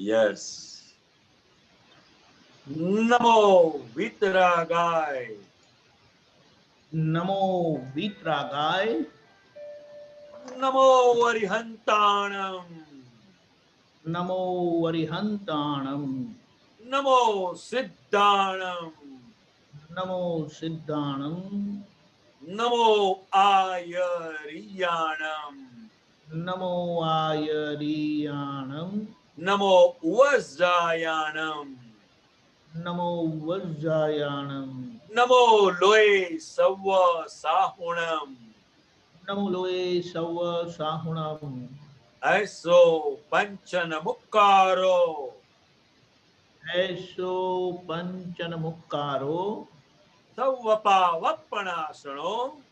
Yes. નમો વિતરાગાય. નમો વિતરાગાય. નમો અરિહંતાણમ. નમો અરિહંતાણમ. નમો સિદ્ધાણમ. નમો સિદ્ધાણમ. નમો આયરિયાણમ. નમો આયરિયાણમ. નમો વજ્રાયાણમ. નમો વજ્રાયાણમ. નમો લોય serve સાહુણમ. નમો લોએ serve સાહુણમ. એસો પંચન મુક્કારો. એસો પંચન મુક્કારો. સૌવપા વપણાસણો.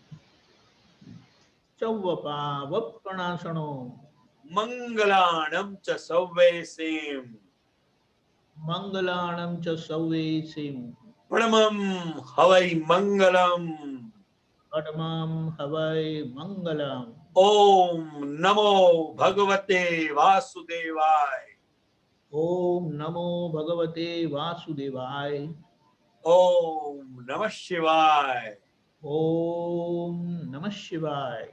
ચૌવપા વપણાસણો. મંગલાણમ ચ સૌવેસીમ. મંગલાણમ ચ સૌવેસીમ. પરમમ હવૈ મંગલમ. અડમમ હવૈ મંગલમ. ઓમ નમો ભગવતે વાસુદેવાય. ઓમ નમો ભગવતે વાસુદેવાય. ઓમ નમઃ શિવાય. ઓમ નમઃ શિવાય.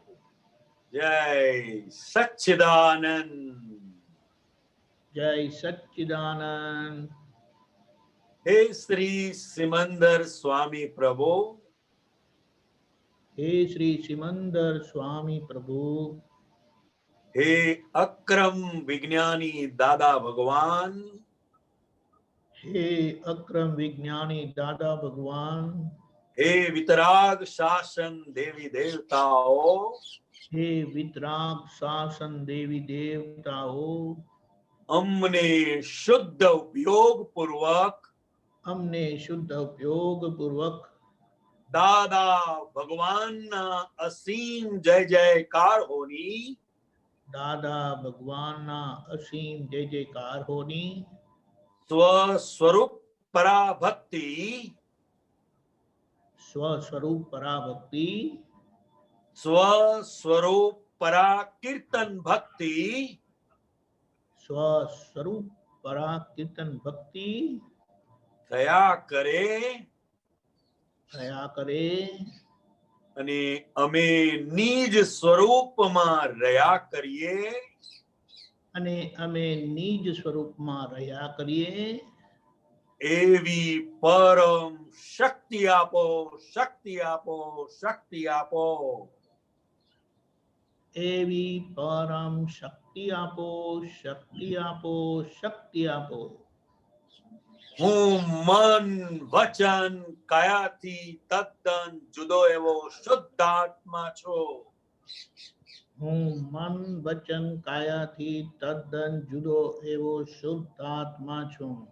જય સચ્ચિદાનંદ. જય સચ્ચિદાનંદ. હે શ્રી સિમંદર સ્વામી પ્રભુ. હે શ્રી સિમંદર સ્વામી પ્રભુ. હે અક્રમ વિજ્ઞાની દાદા ભગવાન. હે અક્રમ વિજ્ઞાની દાદા ભગવાન. હે વિતરાગ શાસન દેવી દેવતાઓ. હે વિતરાગ શાસન દેવી દેવતાઓ. અમને શુદ્ધ ઉપયોગ પૂર્વક. અમને શુદ્ધ ઉપયોગ પૂર્વક. દાદા ભગવાનના અસીમ જય જયકાર હોની. દાદા ભગવાનના અસીમ જય જયકાર હોની. સ્વસ્વરૂપ પરાભક્તિ. સ્વસ્વરૂપ પરાભક્તિ. સ્વસ્વરૂપ પરા કીર્તન ભક્તિ. સ્વસ્વરૂપ પરા કીર્તન ભક્તિ. થયા કરે. થયા કરે. અને અમે નિજ સ્વરૂપમાં રહ્યા કરીએ. અને અમે નિજ સ્વરૂપમાં રહ્યા કરીએ. એવી પરમ શક્તિ આપો, શક્તિ આપો, શક્તિ આપો. એવી પરમ શક્તિ આપો, શક્તિ આપો, શક્તિ આપો. હું મન વચન કાયાથી તદ્દન જુદો એવો શુદ્ધાત્મા છું. હું મન વચન કાયાથી તદ્દન જુદો એવો શુદ્ધાત્મા છું.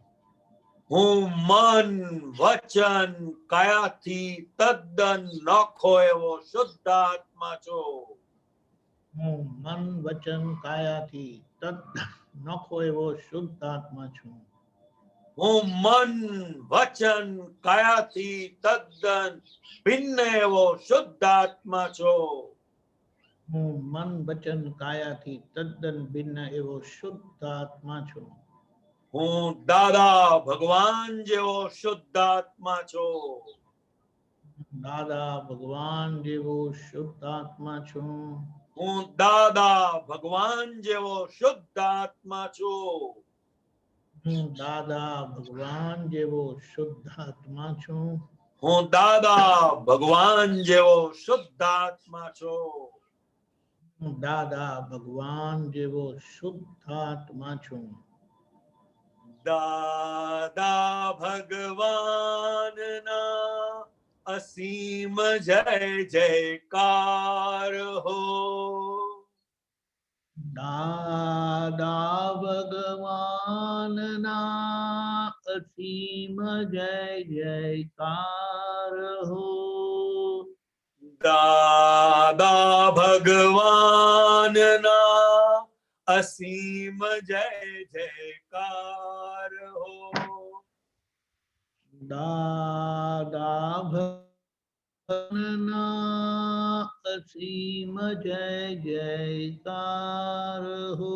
હું મન વચન કાયાથી તદ્દન નોખો એવો શુદ્ધાત્મા છું. હું મન વચન કાયાથી તદ્દન નોખો એવો શુદ્ધાત્મા છું. હું મન વચન કાયાથી તદ્દન ભિન્ન એવો શુદ્ધાત્મા છું. હું મન વચન કાયાથી તદ્દન ભિન્ન એવો શુદ્ધાત્મા છું. હું દાદા ભગવાન જેવો શુદ્ધાત્મા છું. દાદા ભગવાન જેવો શુદ્ધાત્મા છું. હું દાદા ભગવાન જેવો શુદ્ધાત્મા છું. હું દાદા ભગવાન જેવો શુદ્ધાત્મા છું. હું દાદા ભગવાન જેવો શુદ્ધાત્મા છું. હું દાદા ભગવાન જેવો શુદ્ધાત્મા છું. દાદા ભગવાનના અસીમ જય જયકાર હો. દાદા ભગવાનના અસીમ જય જયકાર હો. દાદા ભગવાનના અસીમ જય જયકાર હો. દાદા ભગવાનના અસીમ જય જયકાર હો.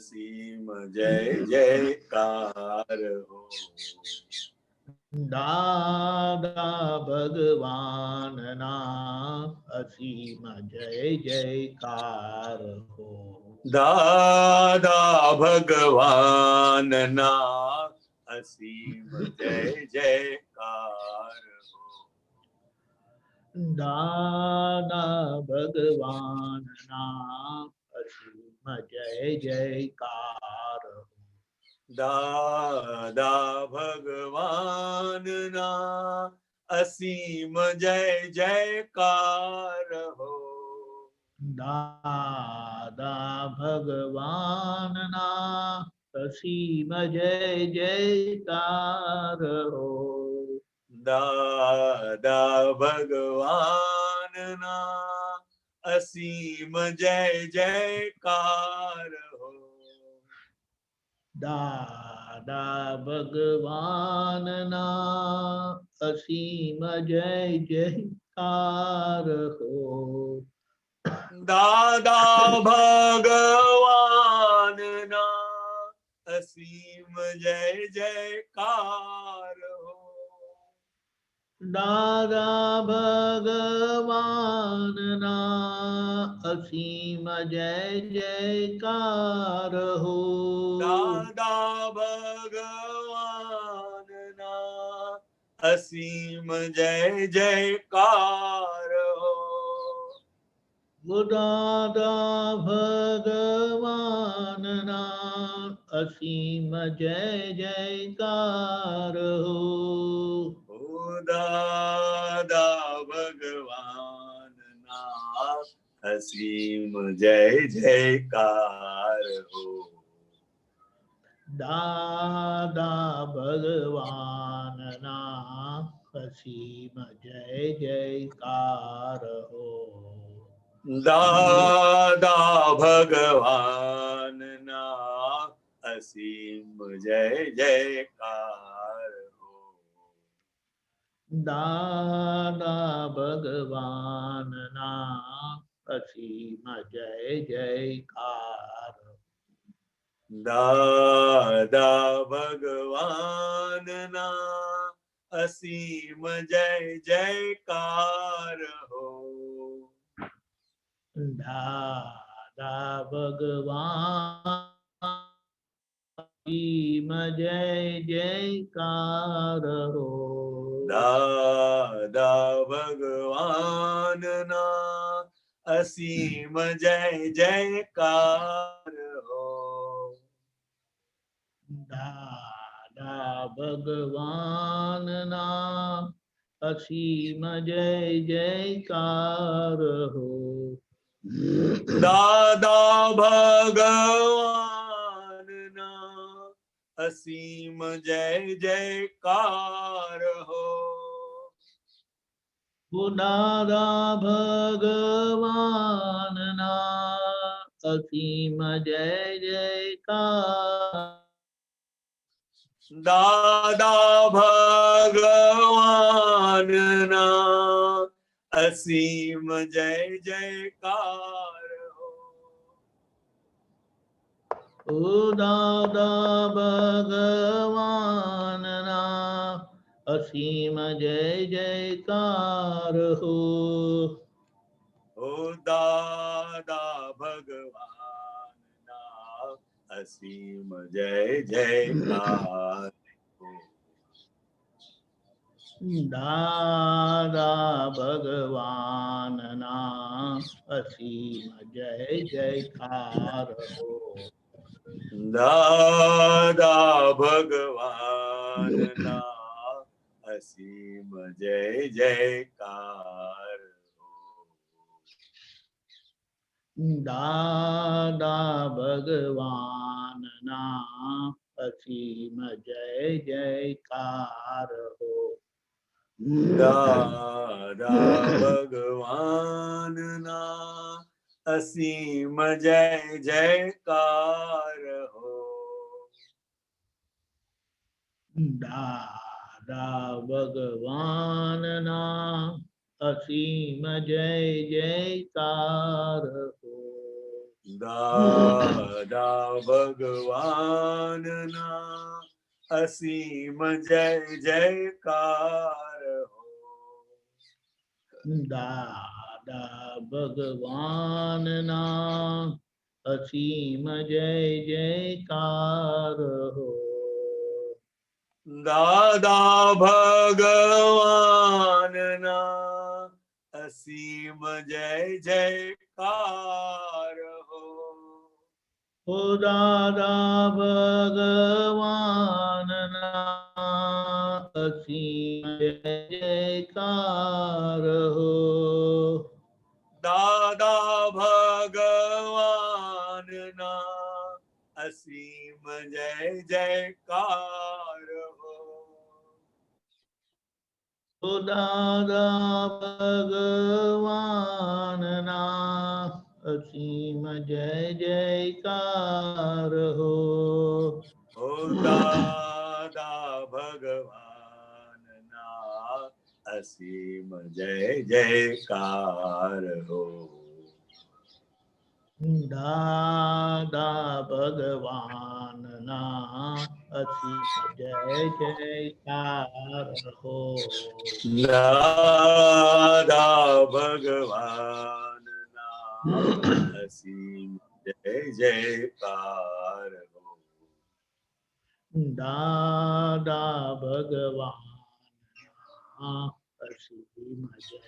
અસીમ જય જયકાર હો. દાદા ભગવાનના અસીમ જય જયકાર હો. દાદા ભગવાનના અસીમ જય જયકાર હો. દાદા ભગવાનના અસીમ જય જયકાર હો. દાદા ભગવાનના અસીમ જય જયકાર હો. દાદા ભગવાનના અસીમ જય જયકાર હો. દાદા ભગવાનના અસીમ જય જયકાર હો. દાદા ભગવાનના અસીમ જય જયકાર હો. દાદા ભગવાનના અસીમ જય જયકાર હો. દાદા ભગવાનના અસીમ જય જયકાર હો. દાદા ભગવાનના અસીમ જય જયકાર હો. દાદા ભગવાનના અસીમ જય જયકાર હો. દાદા ભગવાનના અસીમ જય જયકાર હો. દાદા ભગવાનના અસીમ જય જયકાર હો. દાદા ભગવાનના અસીમ જય જયકાર હો. દાદા ભગવાનના અસીમ જય જયકાર. દાદા ભગવાનના અસીમ જય જયકાર હો. દાદા ભગવાન અસીમ જય જયકાર હો. દાદા ભગવાનના અસીમ જય જયકાર હો. દાદા ભગવાનના અસીમ જય જયકાર હો. દાદા ભગવાનના અસીમ જય જયકાર હો. દાદા ભગવાનના અસીમ જય જયકાર. દાદા ભગવાનના અસીમ જય જયકાર હો. દાદા ભગવાનના અસીમ જય જયકાર હો. દાદા ભગવાનના અસીમ જય જયકાર હો. દાદા ભગવાનના અસીમ જય જયકાર હો. દાદા ભગવાનના અસીમ જય જયકાર હો. દાદા ભગવાનના અસીમ જય જયકાર હો. દાદા ભગવાનના અસીમ જય જયકાર હો. દાદા ભગવાનના અસીમ જય જયકાર હો. દાદા ભગવાનના અસીમ જય જયકાર હો. દાદા ભગવાનના અસીમ જય જયકાર હો. દાદા ભગવાનના અસીમ જય જયકાર હો. ઓ દાદા ભગવાનના અસીમ જય જયકાર હો. દાદા ભગવાનના અસીમ જય જયકાર હો. ઓ દાદા ભગવાનના અસીમ જય જયકાર હો. ઓ દાદા ભગવાનના અસીમ જય જયકાર હો. દાદા ભગવાનના અસીમ જય જયકાર હો. દાદા ભગવાનના અસીમ જય જયકાર હો. દાદા ભગવાનના અસીમ જય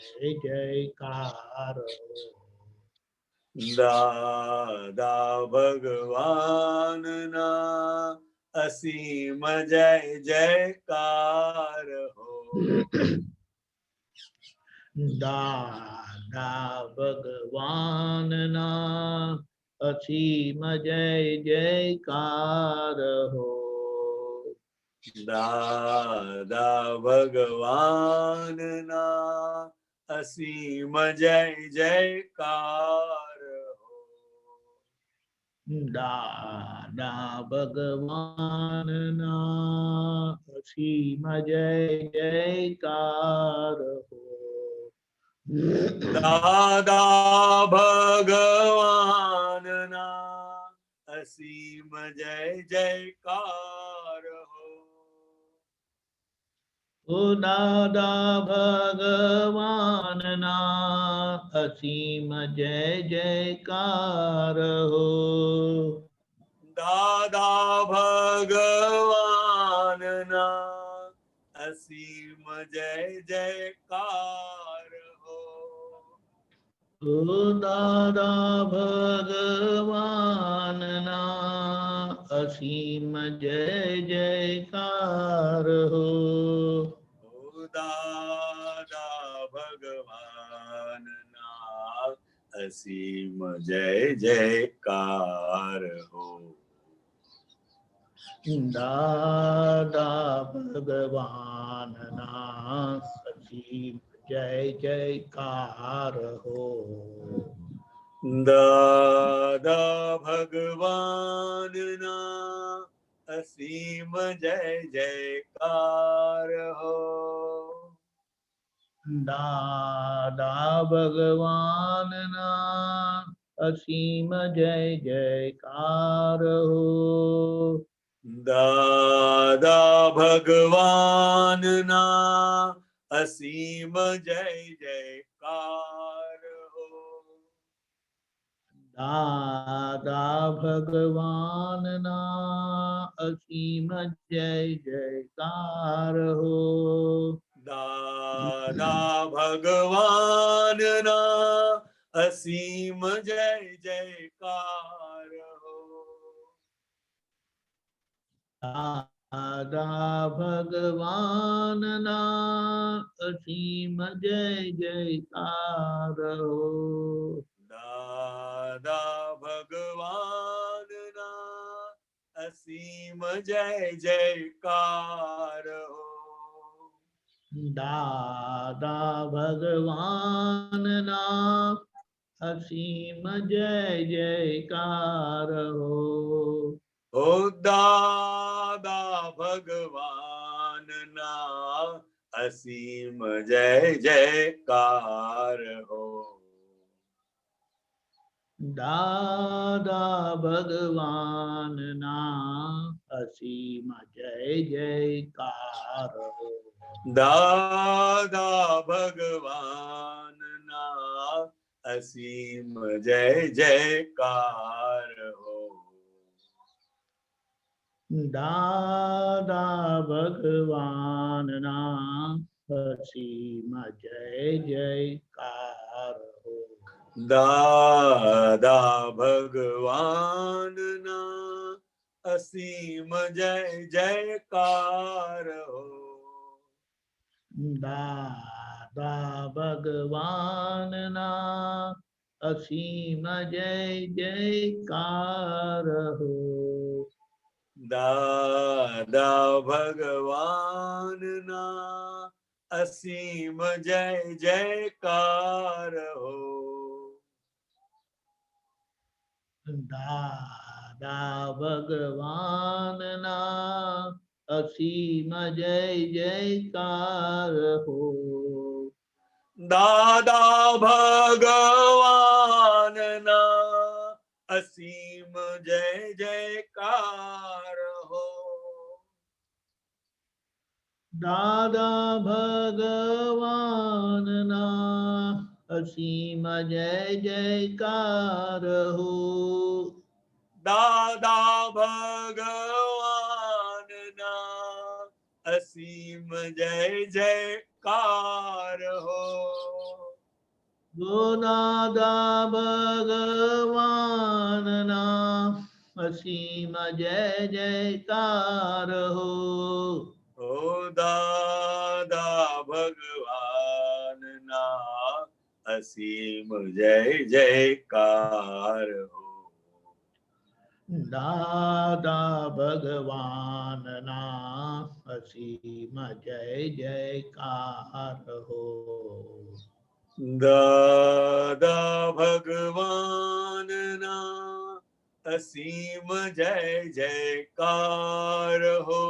જયકાર હો. દાદા ભગવાનના અસીમ જય જયકાર હો. દાદા ભગવાનના અસીમ જય જયકાર હો. દાદા ભગવાનના અસીમ જય જયકાર હો. દાદા ભગવાનના અસીમ જય જયકાર હો. દાદા ભગવાનના અસીમ જય જયકાર હો. ઓ દાદા ભગવાનના અસીમ જય જયકાર હો. દાદા ભગવાનના અસીમ જય જયકાર હો. ઓ દાદા ભગવાનના અસીમ જય જયકાર હો. ઓ દાદા ભગવાનના અસીમ જય જયકાર હો. દાદા ભગવાનના અસીમ જય જયકાર હો. દાદા ભગવાનના અસીમ જય જયકાર હો. દાદા ભગવાનના અસીમ જય જયકાર હો. દાદા ભગવાનના અસીમ જય જયકાર હો. દાદા ભગવાનના અસીમ જય જયકાર હો. દાદા ભગવાનના અસીમ જય જયકાર હો. દાદા ભગવાનના અસીમ જય જયકાર હો. દાદા ભગવાનના અસીમ જય જયકાર હો. દાદા ભગવાનના અસીમ જય જયકાર હો. ઓ દાદા ભગવાનના અસીમ જય જયકાર હો. દાદા ભગવાનના અસીમ જય જયકાર હો. દાદા ભગવાનના અસીમ જય જયકાર હો. દાદા ભગવાનના અસીમ જય જયકાર હો. દાદા ભગવાનના અસીમ જય જયકાર હો. દાદા ભગવાનના અસીમ જય જયકાર હો. દાદા ભગવાનના અસીમ જય જયકાર હો. દાદા ભગવાનના અસીમ જય જયકાર હો. દાદા ભગવાનના અસીમ જય જયકાર હો. દાદા ભગવાનના અસીમ જય જયકાર હો. દાદા ભગવાનના અસીમ જય જયકાર હો. દાદા ભગવાનના અસીમ જય જયકાર હો. ઓ દાદા ભગવાનના અસીમ જય જયકાર હો. દાદા ભગવાનના અસીમ જય જયકાર હો. દાદા ભગવાનના અસીમ જય જયકાર હો.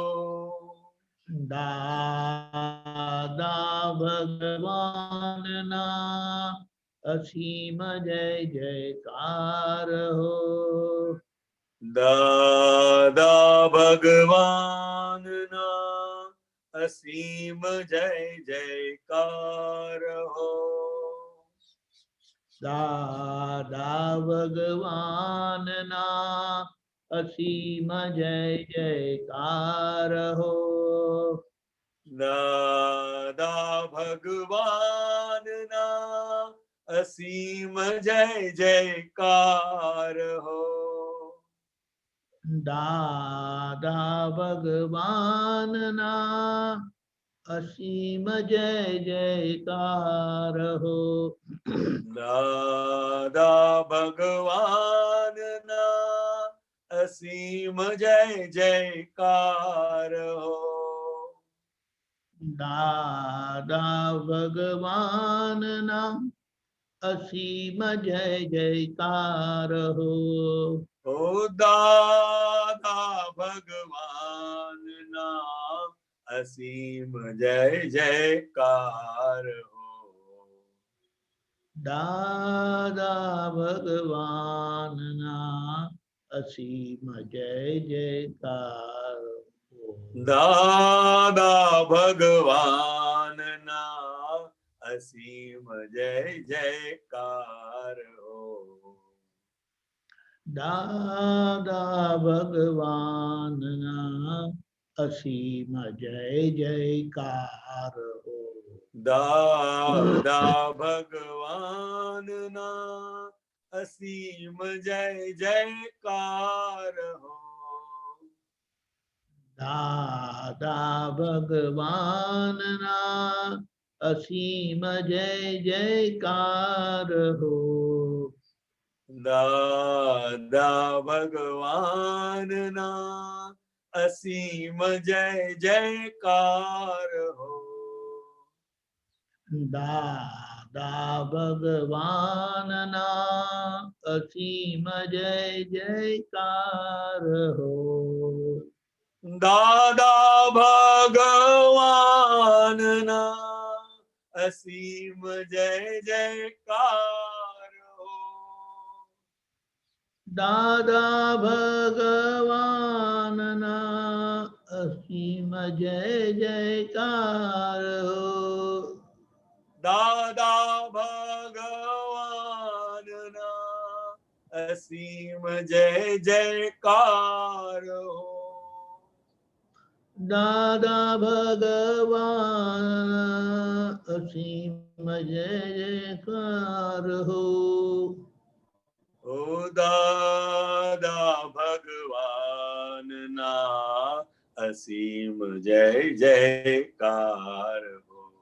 દાદા ભગવાનના અસીમ જય જયકાર હો. દાદા ભગવાનના અસીમ જય જયકાર હો. દાદા ભગવાનના અસીમ જય જયકાર હો. દાદા ભગવાનના અસીમ જય જયકાર હો. દાદા ભગવાનના અસીમ જય જયકાર હો. દાદા ભગવાનના અસીમ જય જયકાર હો. દાદા ભગવાનના અસીમ જય જયકાર હો. ઓ દાદા ભગવાનના અસીમ જય જયકાર હો. દાદા ભગવાનના અસીમ જય જયકાર હો. દાદા ભગવાનના અસીમ જય જયકાર હો. દાદા ભગવાનના અસીમ જય જયકાર હો. દાદા ભગવાનના અસીમ જય જયકાર હો. દાદા ભગવાનના અસીમ જય જયકાર હો. દાદા ભગવાનના અસીમ જય જયકાર હો. દાદા ભગવાનના અસીમ જય જયકાર હો. દાદા ભગવાનના અસીમ જય જયકાર હો. દાદા ભગવાનના અસીમ જય જયકાર હો. દાદા ભગવાનના અસીમ જય જયકાર હો. દાદા ભગવાન અસીમ જય જયકાર હો. ઓ દાદા ભગવાનના અસીમ જય જયકાર હો.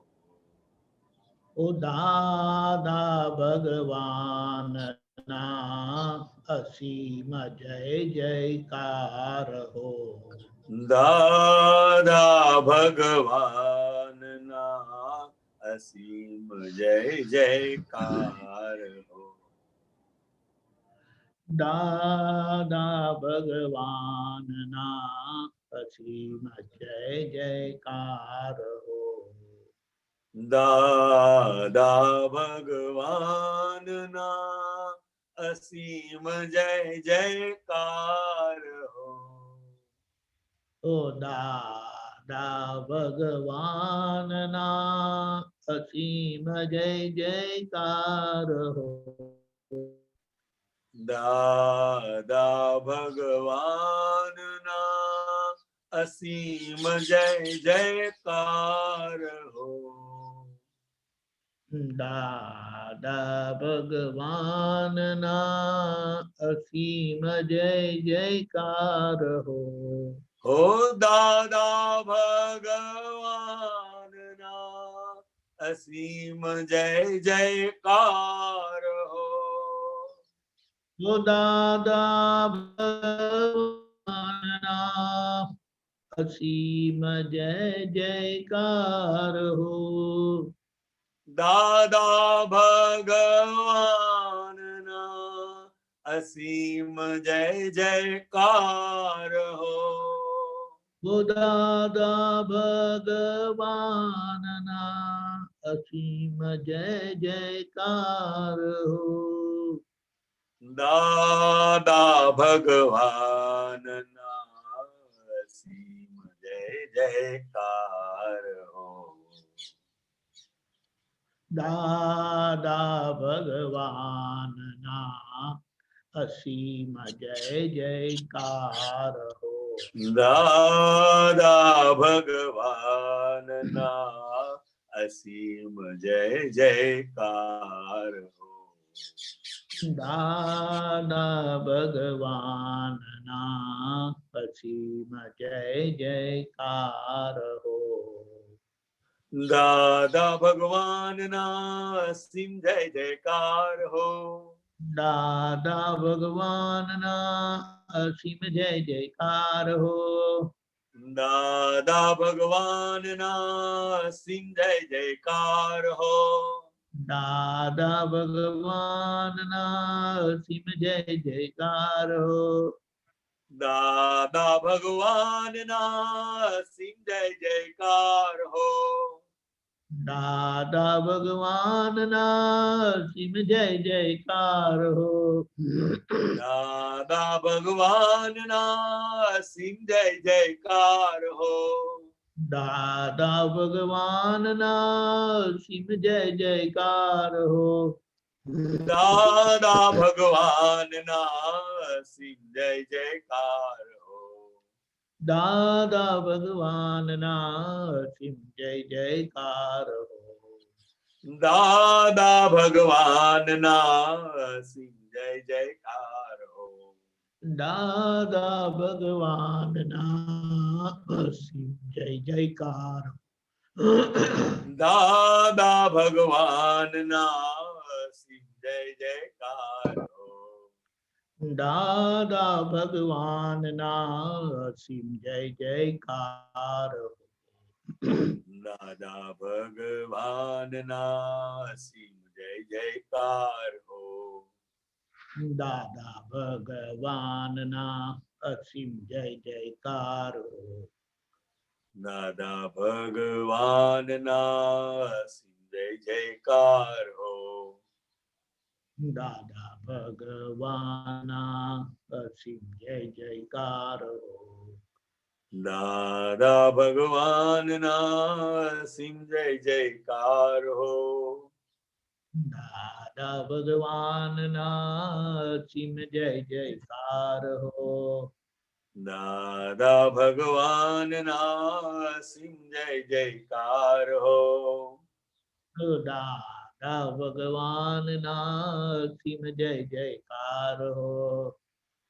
ઓ દાદા ભગવાનના અસીમ જય જયકાર હો. દાદા ભગવાનના અસીમ જય જયકાર હો. દાદા ભગવાનના અસીમ જય જયકાર હો. દાદા ભગવાનના અસીમ જય જયકાર હો. ઓ દાદા ભગવાનના અસીમ જય જયકાર હો. દાદા ભગવાનના અસીમ જય જયકાર હો. દાદા ભગવાનના અસીમ જય જયકાર હો. હો દાદા ભગવાનના અસીમ જય જયકાર હો. ઓ દાદા ભગવાનના અસીમ જય જયકાર હો. દાદા ભગવાનના અસીમ જય જયકાર હો. ઓ દાદા ભગવાનના અસીમ જય જયકાર હો. દાદા ભગવાનના અસીમ જય જયકાર હો. દાદા ભગવાનના અસીમ જય જયકાર હો. દાદા ભગવાનના અસીમ જય જયકાર હો. દાદા ભગવાનના અસીમ જય જયકાર હો. દાદા ભગવાનના અસીમ જય જયકાર હો. દાદા ભગવાનના અસીમ જય જયકાર હો. દાદા ભગવાનના અસીમ જય જયકાર હો. દાદા ભગવાનના અસીમ જય જયકાર હો. દાદા ભગવાનના અસીમ જય જયકાર હો. દાદા ભગવાનના અસીમ જય જયકાર હો. દાદા ભગવાનના અસીમ જય જયકાર હો. દાદા ભગવાનના અસીમ જય જયકાર હો. દાદા ભગવાનના અસીમ જય જયકાર હો. દાદા ભગવાનના અસીમ જય જયકાર હો. દાદા ભગવાનના અસીમ જય જયકાર હો. દાદા ભગવાનના અસીમ જય જયકાર. દાદા ભગવાનના અસીમ જય જયકાર હો. દાદા ભગવાનના અસીમ જય જયકાર હો. દાદા ભગવાનના અસીમ જય જયકાર હો. દાદા ભગવાનના અસીમ જય જયકાર હો. દાદા ભગવાનના અસીમ જય જયકાર હો. દાદા ભગવાના અસીમ જય જયકાર હો. દાદા ભગવાન ના સિંહ જય જયકાર હો. દાદા ભગવાનના અસીમ જય જયકાર હો. દાદા ભગવાન ના સિંહ જય જયકાર હો. દાદા ભગવાનના અસીમ જય જયકાર હો.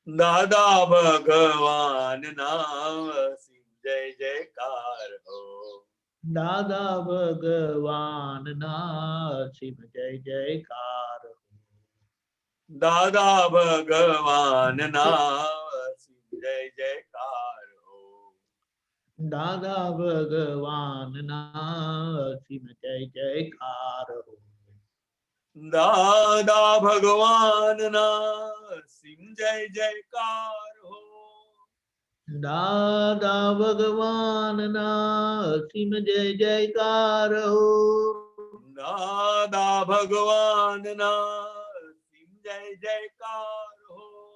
દાદા ભગવાન ના સિંહ જય જયકાર હો. દાદા ભગવાનના અસીમ જય જયકાર હો. દાદા ભગવાન ના સિંહ જય જયકાર હો. દાદા ભગવાનના અસીમ જય જયકાર હો. દાદા ભગવાન ના સિંહ જય જયકાર હો. દાદા ભગવાનના અસીમ જય જયકાર હો. દાદા ભગવાન ના સિંહ જય જયકાર હો.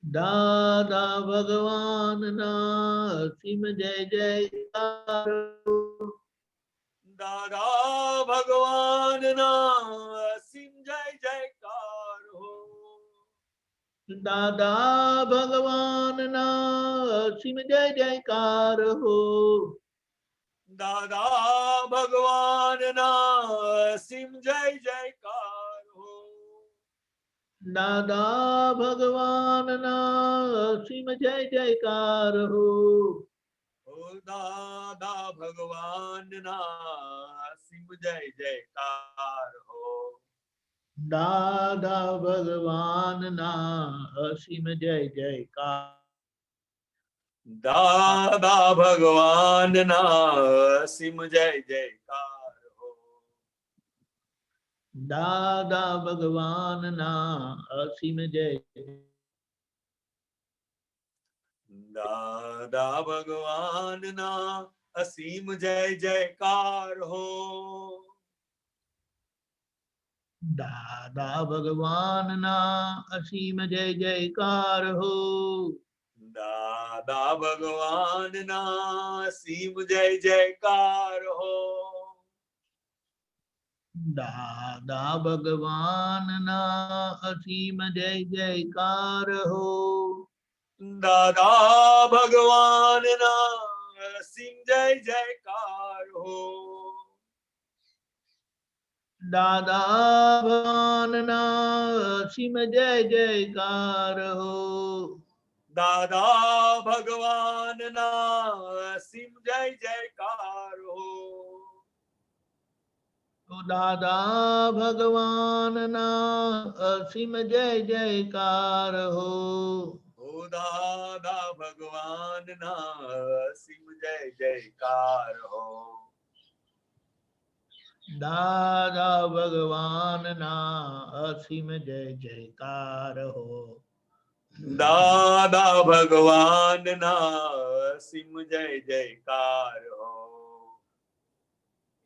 દાદા ભગવાનના અસીમ જય જયકાર હો. દાદા ભગવાન ના સિંહ જય જયકાર હો. દાદા ભગવાનના અસીમ જય જયકાર હો. દાદા ભગવાન ના સિંહ જય જયકાર હો. દાદા ભગવાનના અસીમ જય જયકાર હો. ઓ દાદા ભગવાન ના સિંહ જય જયકાર હો. દાદા ભગવાનના અસીમ જય જયકાર. દાદા ભગવાન ના સિંહ જય જયકાર હો. દાદા ભગવાનના અસીમ જય. દાદા ભગવાન ના અસીમ જય જયકાર હો. દાદા ભગવાનના અસીમ જય જયકાર હો. દાદા ભગવાન ના સિંહ જય જયકાર હો. દાદા ભગવાનના અસીમ જય જયકાર હો. દાદા ભગવાન ના સિંહ જય જયકાર હો. દાદા ભગવાનના અસીમ જય જયકાર હો. દાદા ભગવાન ના સિંહ જય જયકાર હો. દાદા ભગવાનના અસીમ જય જયકાર હો. ઓ દાદા ભગવાન ના સિંહ જય જયકાર હો. દાદા ભગવાનના અસીમ જય જયકાર હો. દાદા ભગવાન ના સિંહ જય જયકાર હો.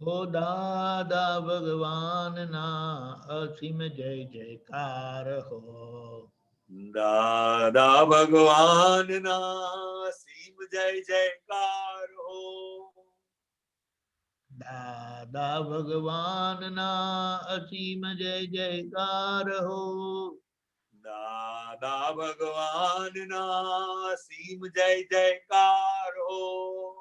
ઓ દાદા ભગવાનના અસીમ જય જયકાર હો. દાદા ભગવાન ના સિંહ જય જયકાર હો. દાદા ભગવાનના અસીમ જય જયકાર હો. દાદા ભગવાન ના સિંહ જય જયકાર હો.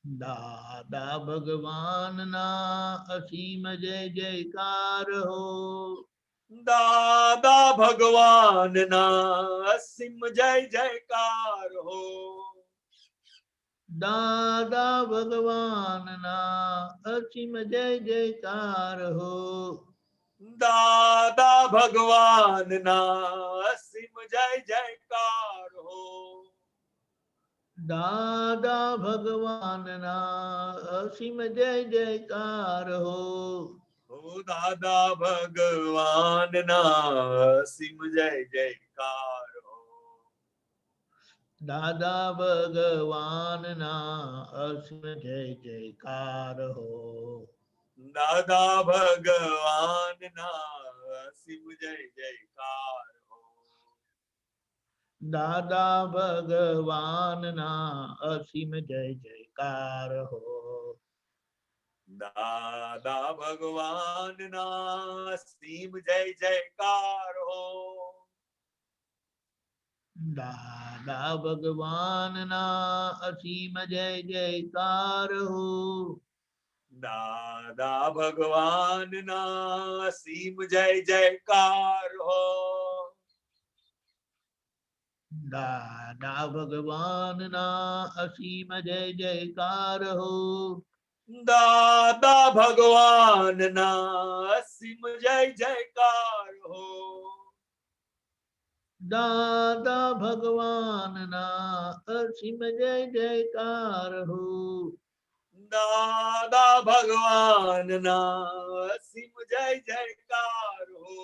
દાદા ભગવાનના અસીમ જય જયકાર હો. દાદા ભગવાન ના સિંહ જય જયકાર હો. દાદા ભગવાનના અસીમ જય જયકાર હો. દાદા ભગવાન ના સિંહ જય જયકાર હો. દાદા ભગવાનના અસીમ જય જયકાર હો. ઓ દાદા ભગવાન ના સિંહ જય જયકાર હો. દાદા ભગવાનના અસીમ જય જયકાર હો. દાદા ભગવાન ના અસીમ જય જયકાર હો. દાદા ભગવાનના અસીમ જય જયકાર હો. દાદા ભગવાનના અસીમ જય જયકાર હો. દાદા ભગવાનના અસીમ જય જયકાર હો. દાદા ભગવાનના અસીમ જય જયકાર હો. દાદા ભગવાનના અસીમ જય જયકાર હો. દાદા ભગવાનના અસીમ જય જયકાર હો. દાદા ભગવાનના અસીમ જય જયકાર હો. દાદા ભગવાનના અસીમ જય જયકાર હો.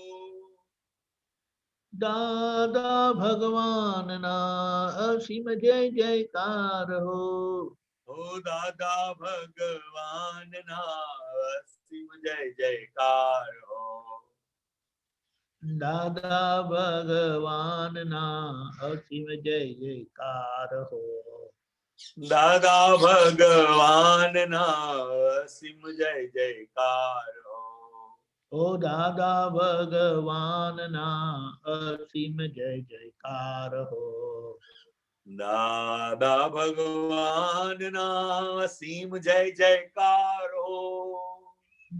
દાદા ભગવાનના અસીમ જય જયકાર હો. ઓ દાદા ભગવાનના અસીમ જય જયકાર હો. દાદા ભગવાનના અસીમ જય જયકાર હો. દાદા ભગવાનના અસીમ જય જયકાર હો. ઓ દાદા ભગવાનના અસીમ જય જયકાર હો. દાદા ભગવાનના અસીમ જય જયકાર હો.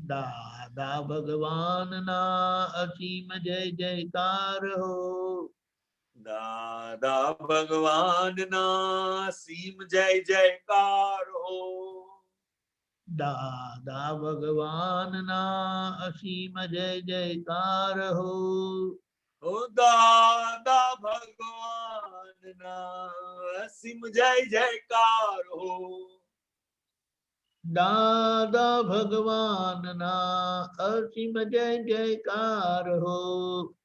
દાદા ભગવાનના અસીમ જય જયકાર હો. દાદા ભગવાનના અસીમ જય જયકાર હો. દાદા ભગવાનના અસીમ જય જયકાર હો. ઓ દાદા ભગવાનના અસીમ જય જયકાર હો. દાદા ભગવાનના અસીમ જય જયકાર હો.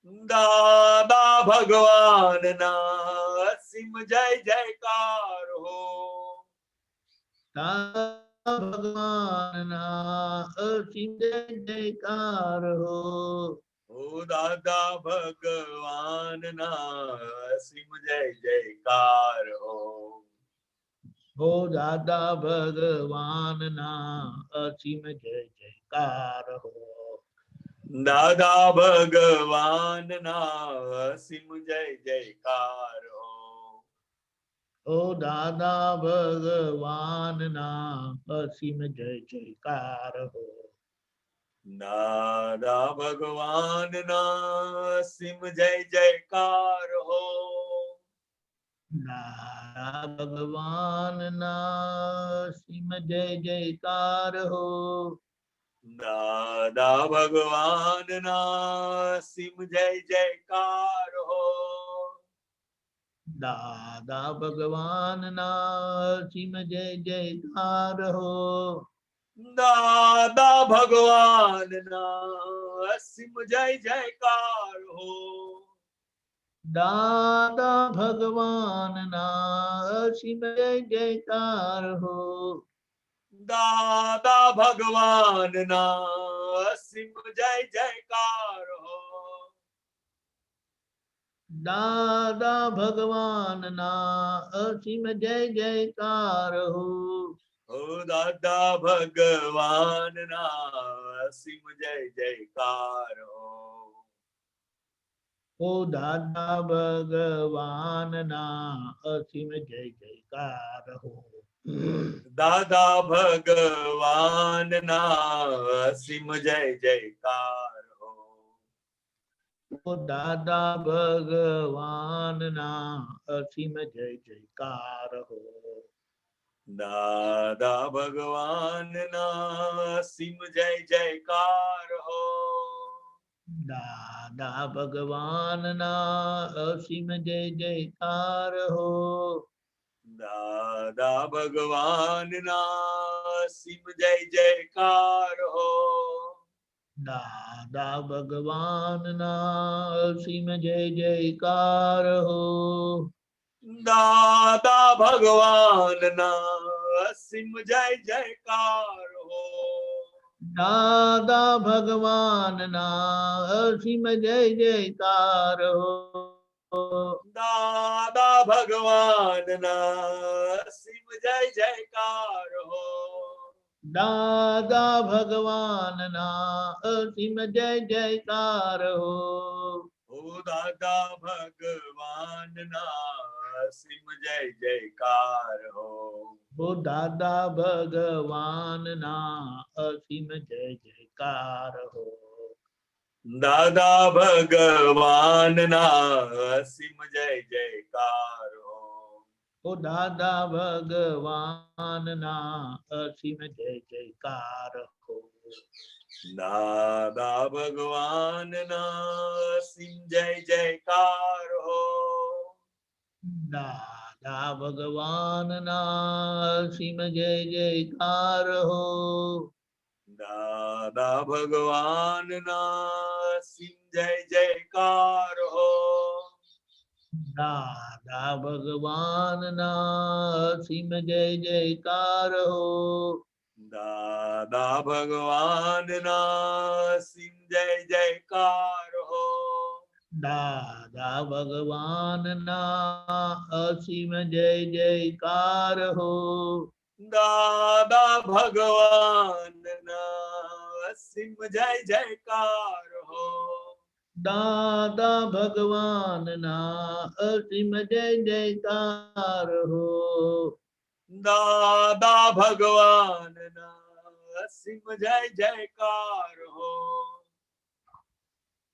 દાદા ભગવાનના અસીમ જય જયકાર હો. દાદા ભગવાનના અસીમ જય જયકાર હો. ઓ દાદા ભગવાનના અસીમ જય જયકાર હો. હો દાદા ભગવાનના અસીમ જય જયકાર હો. દાદા ભગવાનના અસીમ જય જયકાર હો. ઓ દાદા ભગવાનના અસીમ જય જયકાર હો. દાદા ભગવાનના અસીમ જય જયકાર હો. દાદા ભગવાનના અસીમ જય જયકાર હો. દાદા ભગવાનના અસીમ જય જયકાર હો. દાદા ભગવાનના અસીમ જય જયકાર હો. દાદા ભગવાનના અસીમ જય જયકાર હો. દાદા ભગવાનના અસીમ જય જયકાર હો. દાદા ભગવાનના અસીમ જય જયકાર હો. દાદા ભગવાનના અસીમ જય જયકાર હો. ઓ દાદા ભગવાનના અસીમ જય જયકાર હો. ઓ દાદા ભગવાનના અસીમ જય જયકાર હો. દાદા ભગવાનના અસીમ જય જયકાર હો. ઓ દાદા ભગવાનના અસીમ જય જયકાર હો. દાદા ભગવાનના અસીમ જય જયકાર હો. દાદા ભગવાનના અસીમ જય જયકાર હો. દાદા ભગવાનના અસીમ જય જયકાર હો. દાદા ભગવાનના અસીમ જય જયકાર હો. દાદા ભગવાનના અસીમ જય જયકાર હો. દાદા ભગવાન ના અસીમ જય જયકાર હો. દાદા ભગવાન ના અસીમ જય જયકાર હો. દાદા ભગવાન ના અસીમ જય જયકાર હો. ઓ દાદા ભગવાન ના અસીમ જય જયકાર હો. ઓ દાદા ભગવાન ના અસીમ જય જયકાર હો. દાદા ભગવાન ના અસીમ જય જયકાર હો. ઓ દાદા ભગવાન ના અસીમ જય જયકાર હો. દાદા ભગવાન ના અસીમ જય જયકાર હો. દાદા ભગવાન ના અસીમ જય જયકાર હો. દાદા ભગવાન ના અસીમ જય જયકાર હો. દાદા ભગવાન ના અસીમ જય જયકાર હો. દાદા ભગવાન ના અસીમ જય જયકાર હો. દાદા ભગવાન ના અસીમ જય જયકાર હો. દાદા ભગવાન ના અસીમ જય જયકાર હો. દાદા ભગવાન ના અસીમ જય જયકાર હો. દાદા ભગવાન ના અસીમ જય જયકાર હો.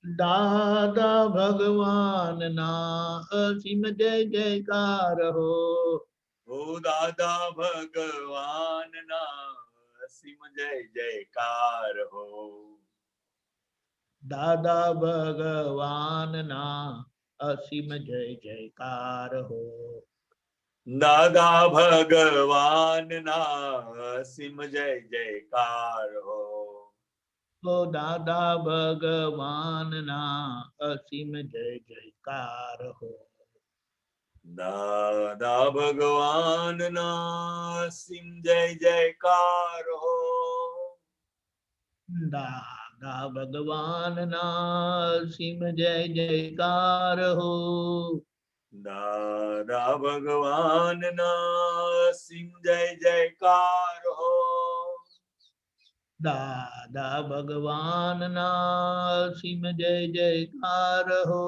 દાદા ભગવાન ના અસીમ જય જયકાર હો. ઓ દાદા ભગવાન ના અસીમ જય જયકાર હો. દાદા ભગવાન ના અસીમ જય જયકાર હો. દાદા ભગવાન ના અસીમ જય જયકાર હો. ઓ દાદા ભગવાન ના અસીમ જય જયકાર હો. દાદા ભગવાન ના અસીમ જય જયકાર હો. દાદા ભગવાન ના અસીમ જય જયકાર હો. દાદા ભગવાન ના અસીમ જય જયકાર હો. દાદા ભગવાન ના અસીમ જય જયકાર હો.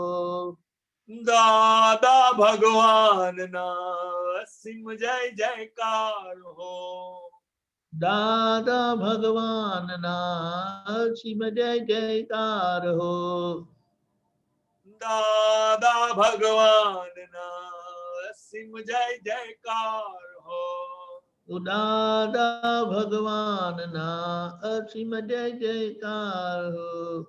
દાદા ભગવાન ના અસીમ જય જયકાર હો. દાદા ભગવાન ના અસીમ જય જયકાર હો. દાદા ભગવાન ના અસીમ જય જયકાર હો. દાદા ભગવાન ના અસીમ જય જયકાર હો. ઓ દાદા ભગવાન ના અસીમ જય જયકાર હો.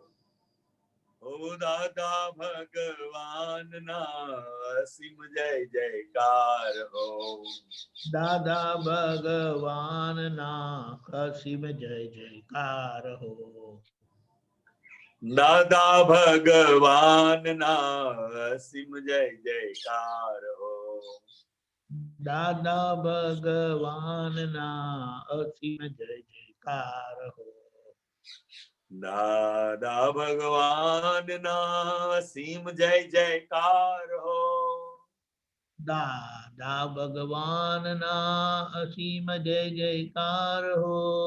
દાદા ભગવાન ના અસીમ જય જયકાર હો. દાદા ભગવાન ના અસીમ જય જયકાર હો. દાદા ભગવાન ના અસીમ જય જયકાર હો. દાદા ભગવાન ના અસીમ જય જયકાર હો. દાદા ભગવાન ના અસીમ જય જયકાર હો.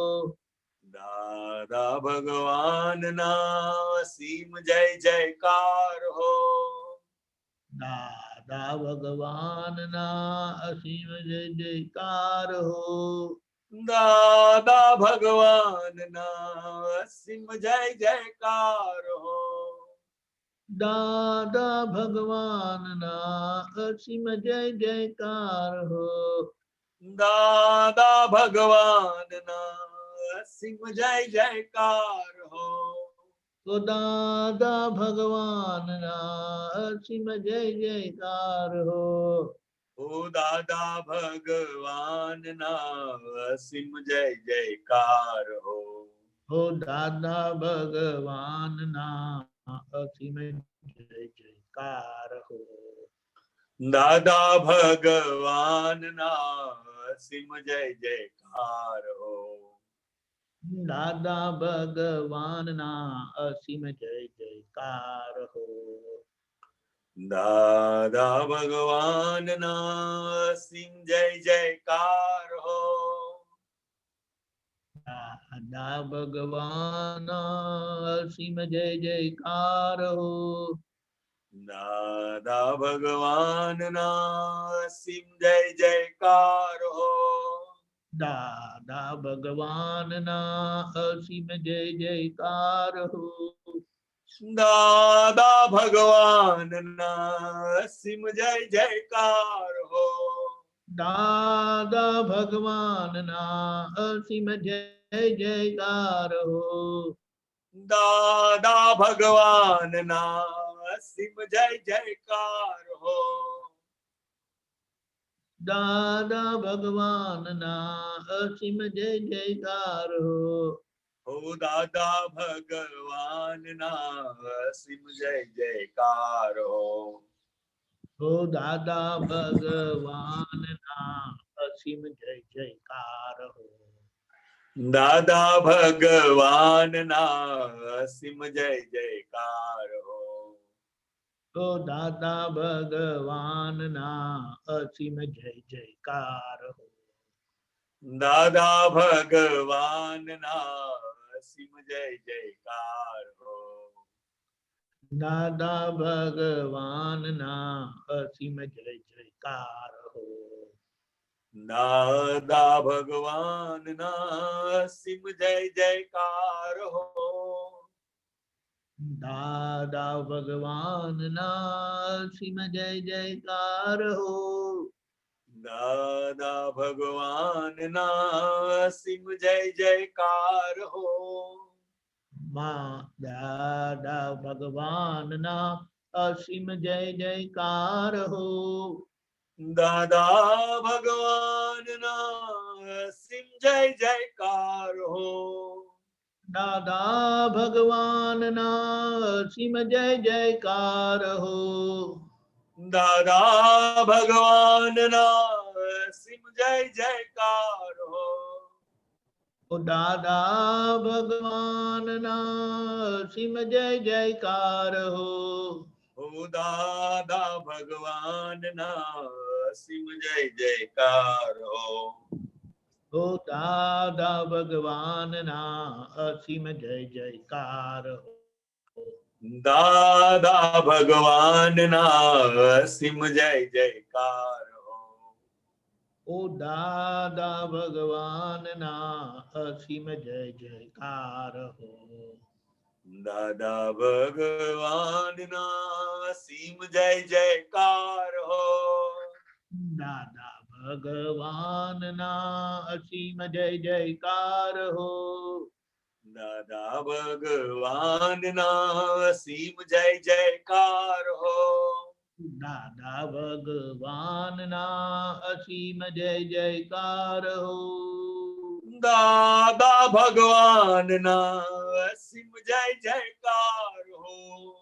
દાદા ભગવાન ના અસીમ જય જયકાર હો. દાદા ભગવાન ના અસીમ જય જયકાર હો. દાદા ભગવાન ના અસીમ જય જયકાર હો. દાદા ભગવાન ના અસીમ જય જયકાર હો. દાદા ભગવાન ના અસીમ જય જયકાર હો. તો દાદા ભગવાન ના અસીમ જય જયકાર હો. ઓ દાદા ભગવાન ના અસીમ જય જયકાર હો. હો દાદા ભગવાન ના અસીમ જય જયકાર હો. દાદા ભગવાન ના અસીમ જય જયકાર હો. દાદા ભગવાનના અસીમ જય જયકાર હો. દાદા ભગવાનના સિંહ જય જયકાર હો. દાદા ભગવાન અસીમ જય જયકાર હો. દાદા ભગવાનના સિંહ જય જયકાર હો. દાદા ભગવાનના અસીમ જય જયકાર હો. દાદા ભગવાનના સિંહ જય જયકાર હો. દાદા ભગવાનના અસીમ જય જયકાર હો. દાદા ભગવાનના સિંહ જય જયકાર હો. દાદા ભગવાનના અસીમ જય જયકાર હો. હો દાદા ભગવાનના સિંહ જય જયકાર હો. હો દાદા ભગવાનના અસીમ જય જયકાર હો. દાદા ભગવાનના સિંહ જય જયકાર હો. હો દાદા ભગવાનના અસીમ જય જયકાર હો. દાદા ભગવાનના સિંહ જય જયકાર હો. દાદા ભગવાનના અસીમ જય જયકાર હો. દાદા ભગવાનના સિંહ જય જયકાર હો. દાદા ભગવાનના અસીમ જય જયકાર હો. દાદા ભગવાનના સિંહ જય જયકાર હો. દાદા ભગવાનના અસીમ જય જયકાર હો. દાદા ભગવાનના સિંહ જય જયકાર હો. દાદા ભગવાનના અસીમ જય જયકાર હો. દાદા ભગવાનના સિંહ જય જયકાર હો. દાદા ભગવાનના અસીમ જય જયકાર હો. હો દાદા ભગવાનના સિંહ જય જયકાર હો. હો દાદા ભગવાનના અસીમ જય જયકાર હો. દાદા ભગવાનના સિંહ જય જયકાર હો. ઓ દાદા ભગવાનના અસીમ જય જયકાર હો. દાદા ભગવાનના સિંહ જય જયકાર હો. દાદા ભગવાનના અસીમ જય જયકાર હો. દાદા ભગવાનના સિંહ જય જયકાર હો. દાદા ભગવાનના અસીમ જય જયકાર હો. દાદા ભગવાનના સિંહ જય જયકાર હો.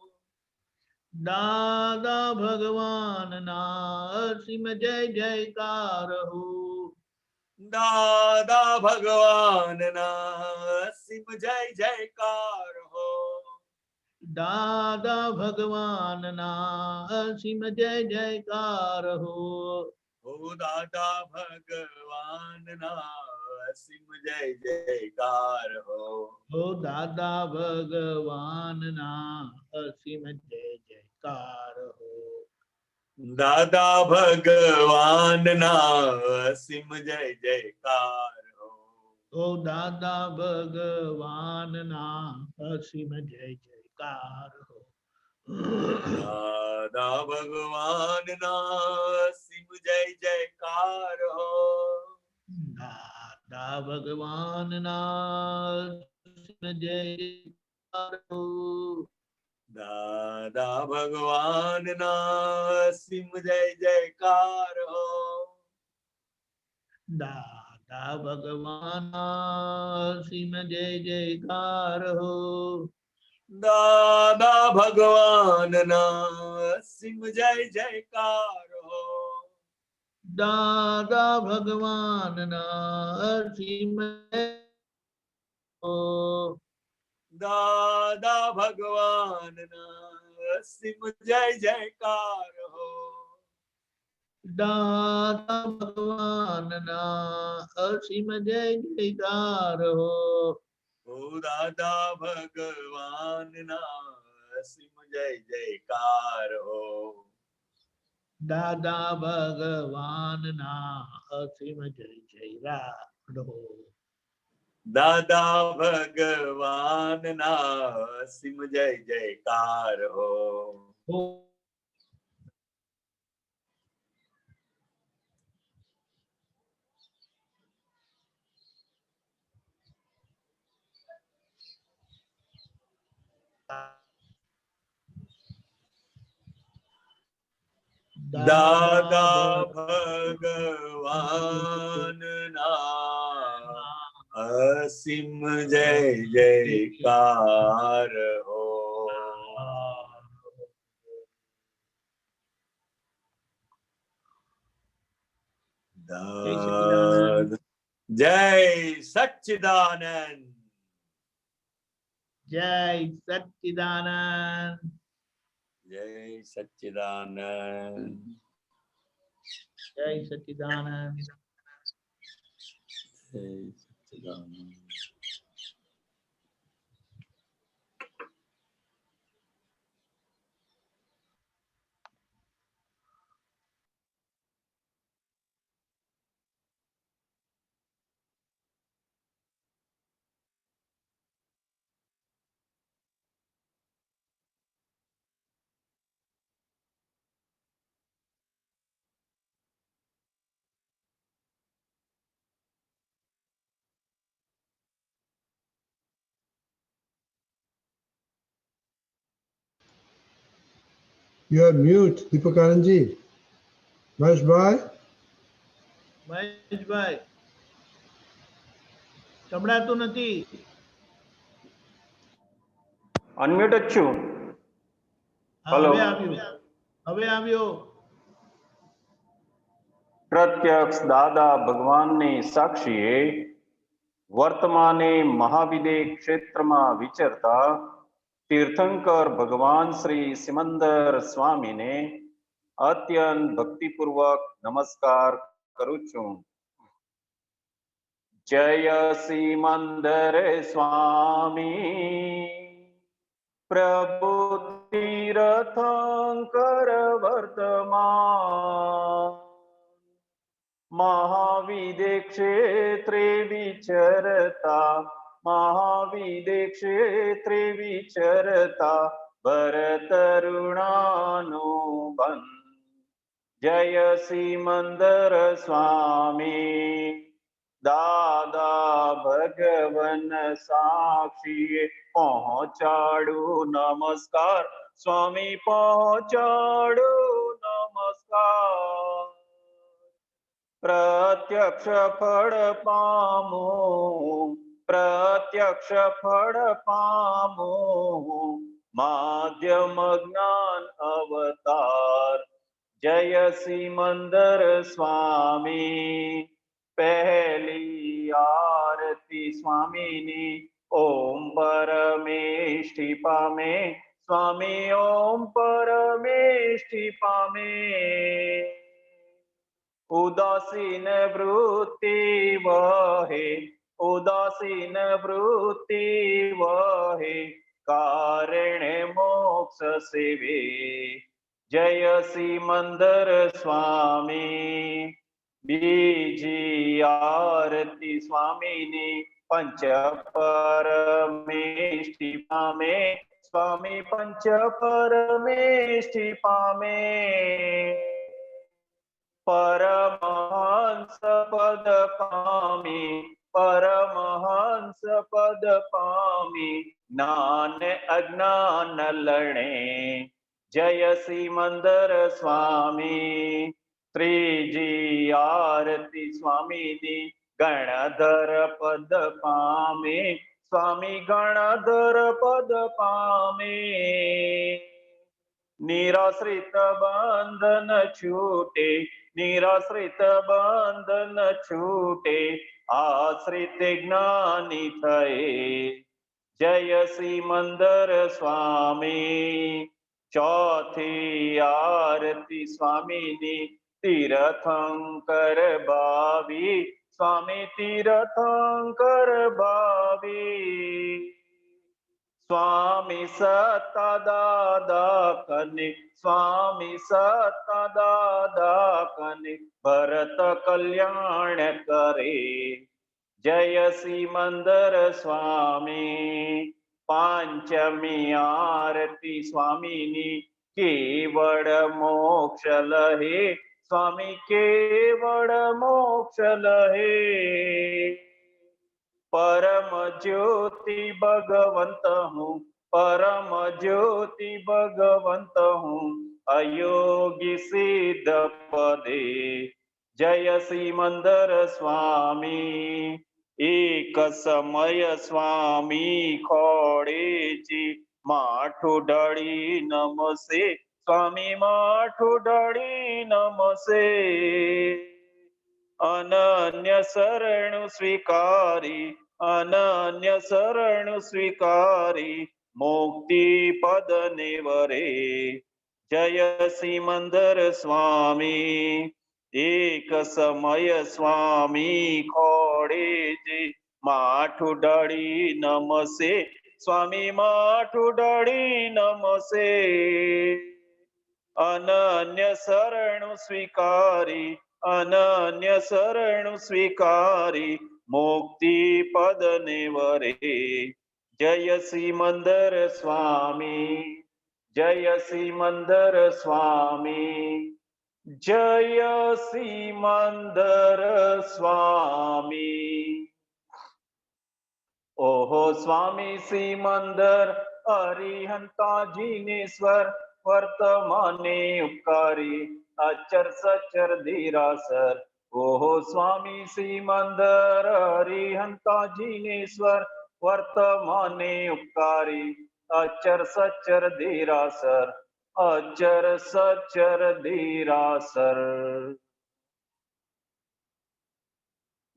દાદા ભગવાનના અસીમ જય જયકાર હો. દાદા ભગવાનના સિંહ જય જયકાર હો. દાદા ભગવાનના અસીમ જય જયકાર હો. હો દાદા ભગવાનના સિંહ જય જયકાર હો. હો દાદા ભગવાનના અસીમ જય જયકાર હો. દાદા ભગવાનના સિંહ જય જયકાર હો. હો દાદા ભગવાનના અસીમ જય જયકાર હો. દાદા ભગવાનના સિંહ જય જયકાર હો. દાદા ભગવાનના અસીમ જય જયકાર હો. દાદા ભગવાનના સિંહ જય જયકાર હો. દાદા ભગવાનના અસીમ જય જયકાર હો. દાદા ભગવાનના સિંહ જય જયકાર હો. દાદા ભગવાનના અસીમ દાદા ભગવાનના અસીમ જય જયકાર હો. દાદા ભગવાનના અસીમ જય જયકાર હો. ઓ દાદા ભગવાનના અસીમ જય જયકાર હો. દાદા ભગવાનના અસીમ જય જયકાર હો. દાદા ભગવાનના અસીમ જય જયકાર હો. દાદા ભગવાનના અસીમ જય જયકાર હો. જય સચ્ચિદાનંદ. જય સચ્ચિદાનંદ. જય સચ્ચિદાનંદ. જય સચ્ચિદાનંદ. જય સચ્ચિદાનંદ. You are mute, Deepak Anandji. Maheshbhai. મહેશભાઈ સંભળાતું નથી. અનમ્યુટ જ છું. હવે આવ્યું. હવે આવ્યો. પ્રત્યક્ષ દાદા ભગવાનની સાક્ષીએ વર્તમાને મહાવિદે ક્ષેત્રમાં વિચરતા તીર્થંકર ભગવાન શ્રી સિમંદર સ્વામીને અત્યંત ભક્તિપૂર્વક નમસ્કાર કરું છું. જય સિમંદર સ્વામી પ્રભુ તીર્થંકર વર્તમાન મહાવિદે ક્ષેત્રે વિચરતા ભરતરુણાનો બંધ. જય સિમંદર સ્વામી દાદા ભગવન સાક્ષીએ પહોંચાડું નમસ્કાર. સ્વામી પહોંચાડું નમસ્કાર. પ્રત્યક્ષ ફળ પામું માધ્યમ જ્ઞાન અવતાર. જય સિમંદર સ્વામી પહેલી આરતી સ્વામીની ઓમ પરમેષ્ઠિ પામે. સ્વામી ઓમ પરમેષ્ઠિ પામે. ઉદાસીન વૃત્તિ વહે કારણે મોક્ષ સેવે. જય સિમંદર સ્વામી બીજી આરતી સ્વામીની પંચ પરમેષ્ઠિ પામે. સ્વામી પંચ પરમેષ્ઠિ પામે. પરમહંસ પદ પામી જ્ઞાન અજ્ઞાન લણે. જય સિમંદર સ્વામી ત્રીજી આરતી સ્વામીની ગણધર પદ પામે. સ્વામી ગણધર પદ પામે. નિરાશ્રિત બંધન છૂટે આશ્રિત જ્ઞાની થયે જય સિમંદર સ્વામી. ચોથી આરતી સ્વામીની તીર્થંકર ભાવી, સ્વામી તીર્થંકર ભાવી. સ્વામી સતા દાદા કને, સ્વામી સતા દાદા કને ભરત કલ્યાણ કરે જય સિમંદર સ્વામી. પાંચમી આરતી સ્વામીની કેવળ મોક્ષ લહે, સ્વામી કેવળ મોક્ષ લહે. પરમ જ્યોતિ ભગવંત હું, પરમ જ્યોતિ ભગવંત હું, અયોગી સિદ્ધ પદે જય સિમંદર સ્વામી. એક સમય સ્વામી ખોડેજી માઠું ઢળી નમસે, સ્વામી માઠું ઢળી નમસે. અનન્ય શરણુ સ્વીકારી, અનન્ય શરણુ સ્વીકારી મુક્તિ પદ ને વરે જય સિમંદર સ્વામી. એક સમય સ્વામી ખોડેજી માઠું ઢળી નમસે, સ્વામી માઠું ઢળી નમસે. અનન્ય શરણુ સ્વીકારી, અનન્ય શરણુ સ્વીકારી મુક્તિ પદ ને વરે જય સિમંદર સ્વામી. જય સિમંદર સ્વામી. જય સિમંદર સ્વામી. ઓહો સ્વામી સિમંદર હરિહંતાજીને સ્વર વર્તમાને ઉપકારી અચર સચર ધીરાસર. ઓહો સ્વામી સિમંદર હરિહંતાજીને સ્વર વર્તમાને ઉપકારી અચર સચર ધીરાસર, અચર સચર ધીરાસર.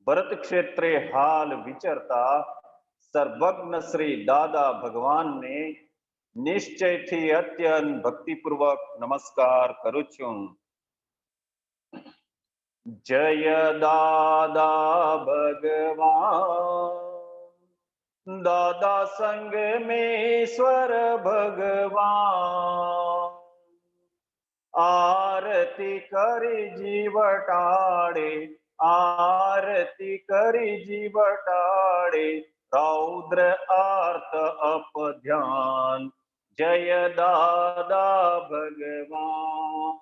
ભરત ક્ષેત્રે હાલ વિચરતા સર્વજ્ઞ શ્રી દાદા ભગવાનને નિશ્ચયથી અત્યંત ભક્તિપૂર્વક નમસ્કાર કરું છું. જય દાદા ભગવાન, દાદા સંગ મેશ્વર ભગવાન. આરતી કરી જીવટાડે, આરતી કરી જીવટાડે રૌદ્ર આર્ત અપધ્યાન જય દાદા ભગવાન.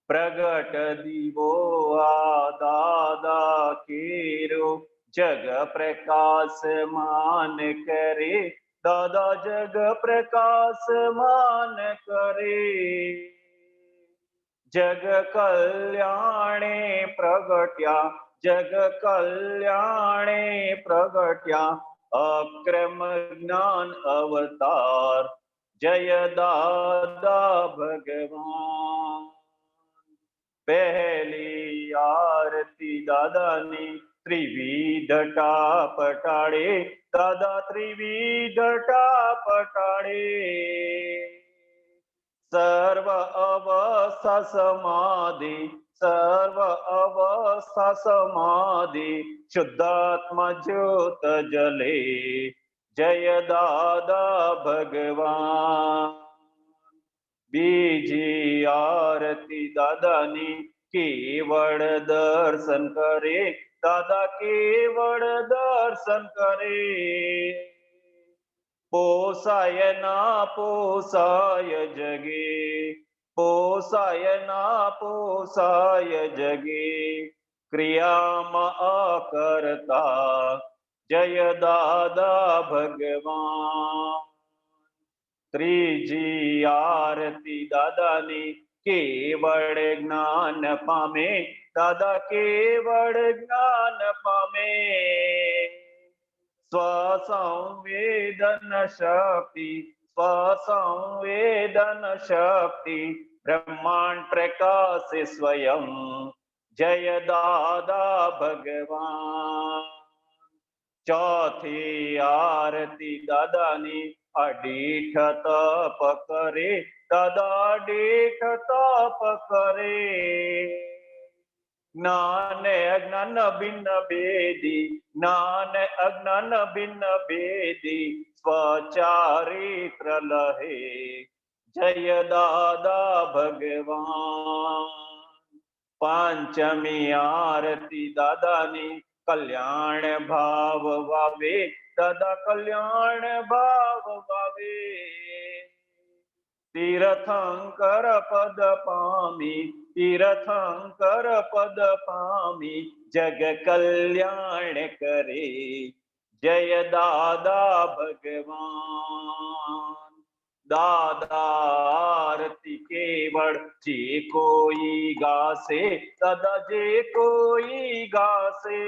પ્રગટ દીવો આ દાદા કેરો જગ પ્રકાશ માન કરે, દાદા જગ પ્રકાશ માન કરે. જગ કલ્યાણે પ્રગટ્યા, જગ કલ્યાણે પ્રગટ્યા અક્રમ જ્ઞાન અવતાર જય દાદા ભગવાન. પહેલી આરતી દાદાની ત્રિવિધ ટાપ ટાળે, દાદા ત્રિવિધ ટાપ ટાળે. સર્વ અવસ્થા સમાધિ, સર્વ અવસ્થા સમાધિ શુદ્ધાત્મા જ્યોત જલે જય દાદા ભગવાન. બીજી આરતી દાદાની કેવળ દર્શન કરે, દાદા કેવળ દર્શન કરે. પોસાય ના પોસાય જગે, પોસાય ના પોસાય જગે ક્રિયામાં અકર્તા જય દાદા ભગવાન. ત્રીજી આરતી દાદાની કેવળ જ્ઞાન પામે, દાદા કેવળ જ્ઞાન પામે. સ્વસંવેદન શક્તિ, સ્વસંવેદન શક્તિ બ્રહ્માંડ પ્રકાશે સ્વયં જય દાદા ભગવાન. ચોથી આરતી દાદાની અડીઠ તપ કરે, દાદા અડીઠ તપ કરે. જ્ઞાન અજ્ઞાન ભિન્ન ભેદી, જ્ઞાન અજ્ઞાન ભિન્ન ભેદી, સ્વચારિત્ર લહે. જય દાદા ભગવાન. પાંચમી આરતી દાદાની કલ્યાણ ભાવ વાવે, દાદા કલ્યાણ ભાવ વાવે. તીર્થંકર પદ પામી, તીર્થંકર પદ પામી, જગ કલ્યાણ કરે. જય દાદા ભગવાન. દાદા આરતી કેવળ જે કોઈ ગાશે, દાદા જે કોઈ ગાશે.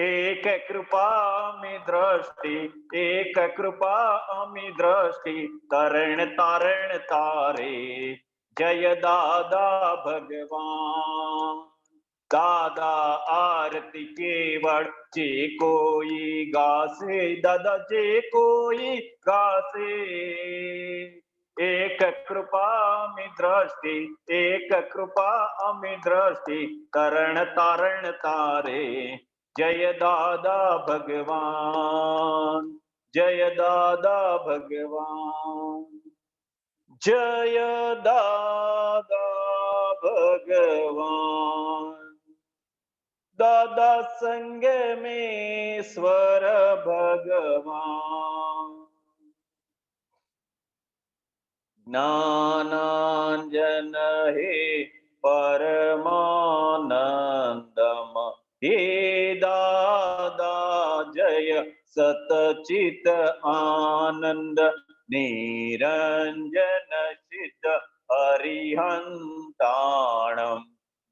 એક કૃપા અમી દ્રષ્ટિ, એક કૃપા અમી દ્રષ્ટિ, તરણ તારણ તારે. જય દાદા ભગવાન. દાદા આરતી કેવળ જે કોઈ ગાશે, દાદા જે કોઈ ગાશે. એક કૃપા અમી દ્રષ્ટિ, એક કૃપા અમી દ્રષ્ટિ, તરણ તારણ તારે. જય દાદા ભગવાન. જય દાદા ભગવાન. જય દાદા ભગવાન. દાદા સંગ में स्वर भगवान. ज्ञानांजन हे परमानंदम, हे दादा जय सतचित आनंद. निरंजन चित हरिहंताणम,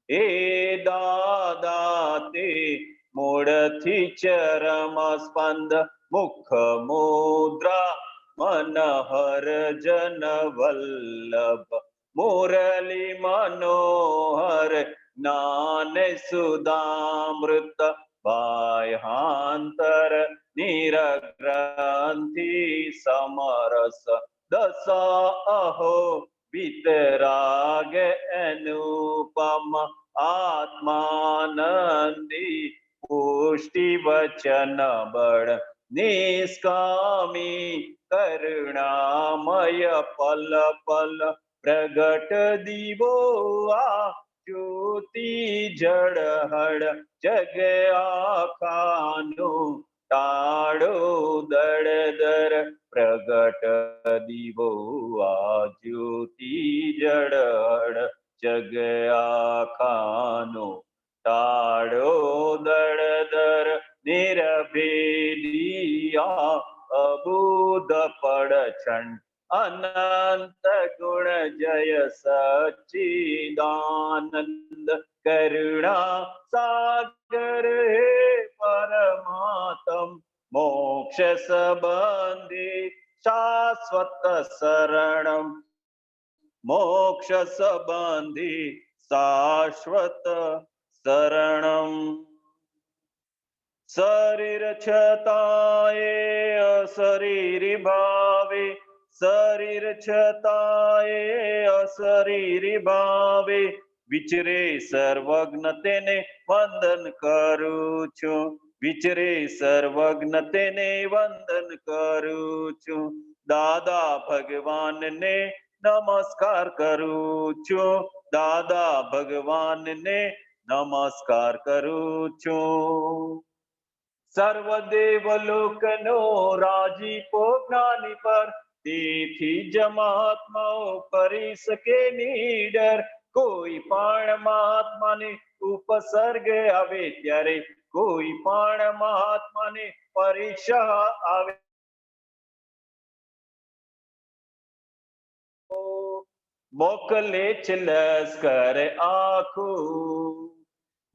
हे दादा ते मूળથી ચરમ સ્પંદ. મુખ મુદ્રા મનહર જન વલ્લભ, મુરલી મનોહર જ્ઞાન સુધામૃત. બાહ્યાંતર નિરગ્રંથિ સમરસ, દશા અહો વિતરાગ અનુપમ. આત્માનંદી પુષ્ટિ વચન બળ, નિષ્કામી કરુણામય પલ પલ. પ્રગટ દીવો આ જ્યોતિ જળહળ, જગ આખાનું તાળો દળદર. પ્રગટ દીવો આ જ્યોતિ જળહળ, જગ આખાનો તાળો દળદર. નિરભેદિયા અબુધ પડછંડ, અનંત ગુણ જય સચ્ચિદાનંદ. કરુણા સાગર હે પરમાત્મ, મોક્ષ સંબંધી શાશ્વત શરણમ. મોક્ષ સંબંધી શાશ્વત શરણમ. શરીર છતાંય અશરીરી ભાવે, શરીર છતાંય અશરીરી ભાવે. વિચરે સર્વજ્ઞ તેને વંદન કરું છું, વિચરે સર્વજ્ઞ તેને વંદન કરું છું. દાદા ભગવાનને નમસ્કાર કરું છું, દાદા ભગવાનને નમસ્કાર કરું છું. સર્વદેવ લોકનો રાજીપો જ્ઞાની પર, તેથી જ મહાત્માઓ કરી શકે નીડર. કોઈ પણ મહાત્માને ઉપસર્ગ આવે ત્યારે, કોઈ પણ મહાત્માને પરીક્ષા આવે. મોકલે છે લશ્કર આખું,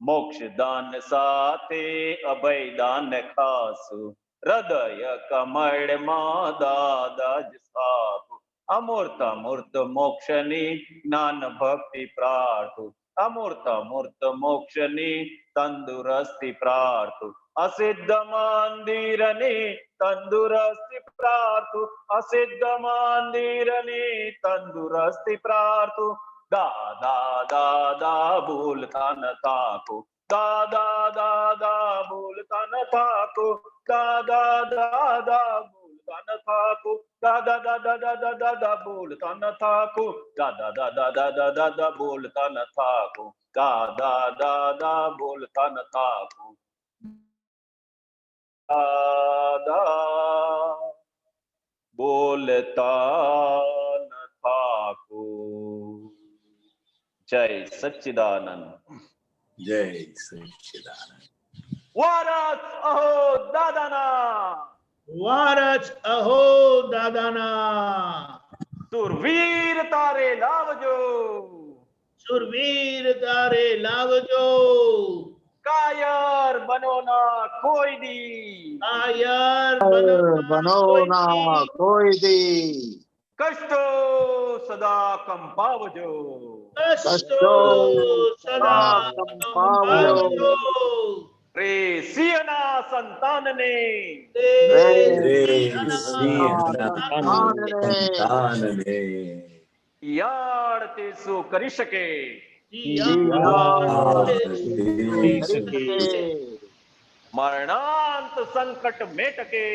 મોક્ષદાન સાથે અભયદાન ખાસું. હૃદય કમળમાં દાદા જ સ્થાપું, અમૂર્ત અમૂર્ત મોક્ષની જ્ઞાન ભક્તિ પ્રાર્થું. અમૂર્ત મૂર્ત મોક્ષની તંદુરસ્તી પ્રાર્થું, અસિદ્ધ મંદિરની તંદુરસ્તી પ્રાર્થું, અસિદ્ધ મંદિરની તંદુરસ્તી પ્રાર્થું. દાદા દાદા ભૂલતા ન થાકું, દાદા દાદા ભૂલતા ન થાકું, દાદા દાદા ભૂલતા ન થાકું, દાદા દાદા દાદા દાદા ભૂલતા ન થાકું, દાદા દાદા દાદા દાદા ભૂલતા ન થાકું, દાદા દાદા ભૂલતા ન થાકું, દાદા બોલતા ન થાકું. જય સચ્ચિદાનંદ. જય સચ્ચિદાનંદ. વારસ અહો દાદાના, વારસ અહો દાદાના, સુરવીર તારે લાવજો, સુરવીર તારે લાવજો, કાયર બનો ના કોઈ દી, કાયર બનો ના કોઈ દી, કષ્ટો સદા કંપાવજો, કષ્ટો સદા કંપાવજો, રે સિંહના સંતાનને, રે સિંહના સંતાનને યાળ તે શું કરી શકે, મરણાંત સંકટ મેટકે,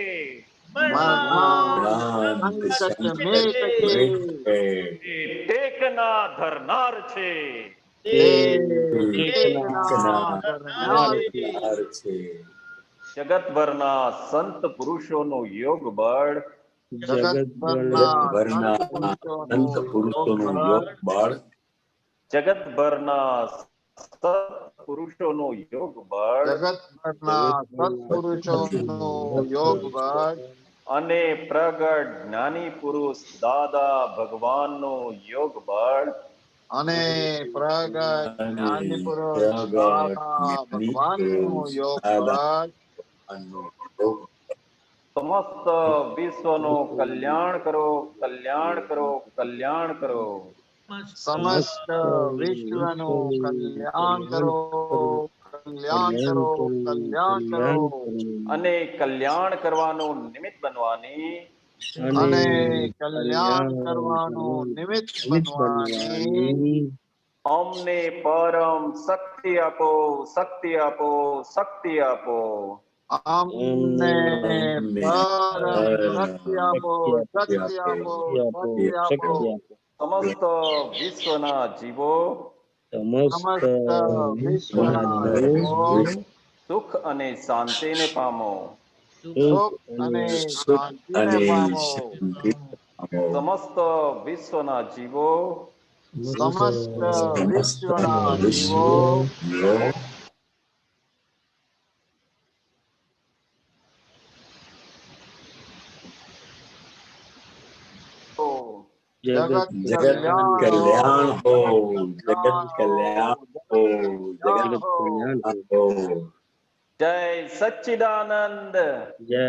એ ટેકના ધરનાર છે, જગતભરના સંત પુરુષોનું યોગ બળ, જગતભરના સંત પુરુષોનું યોગ બળ, જગતભરના સત્પુરુષોનું યોગ બળ, જગતભરના સત્પુરુષોનું યોગ બળ અને પ્રગટ જ્ઞાની પુરુષ દાદા ભગવાનનું યોગ બળ, અને પ્રગટ જ્ઞાની પુરુષ દાદા ભગવાનનું યોગ બળ સમસ્ત વિશ્વનું કલ્યાણ કરો, કલ્યાણ કરો, કલ્યાણ કરો, સમસ્ત વિશ્વનું કલ્યાણ કરો, કલ્યાણ કરો, કલ્યાણ કરો, અને કલ્યાણ કરવાનું નિમિત્ત બનવાની, અને કલ્યાણ કરવાનું નિમિત્ત બનવાની અમને પરમ શક્તિ આપો, શક્તિ આપો, શક્તિ આપો, અમને પરમ શક્તિ આપો, શક્તિ આપો, શક્તિ આપો. સમસ્ત વિશ્વના જીવો સમસ્ત વિશ્વના જીવો સુખ અને શાંતિને પામો, સુખ અને શાંતિને પામો. સમસ્ત વિશ્વના જીવો સમસ્ત વિશ્વના જીવો જગત કલ્યાણ હો, જગત કલ્યાણ હો, જગત કલ્યાણ હો. જય સચ્ચિદાનંદ. જય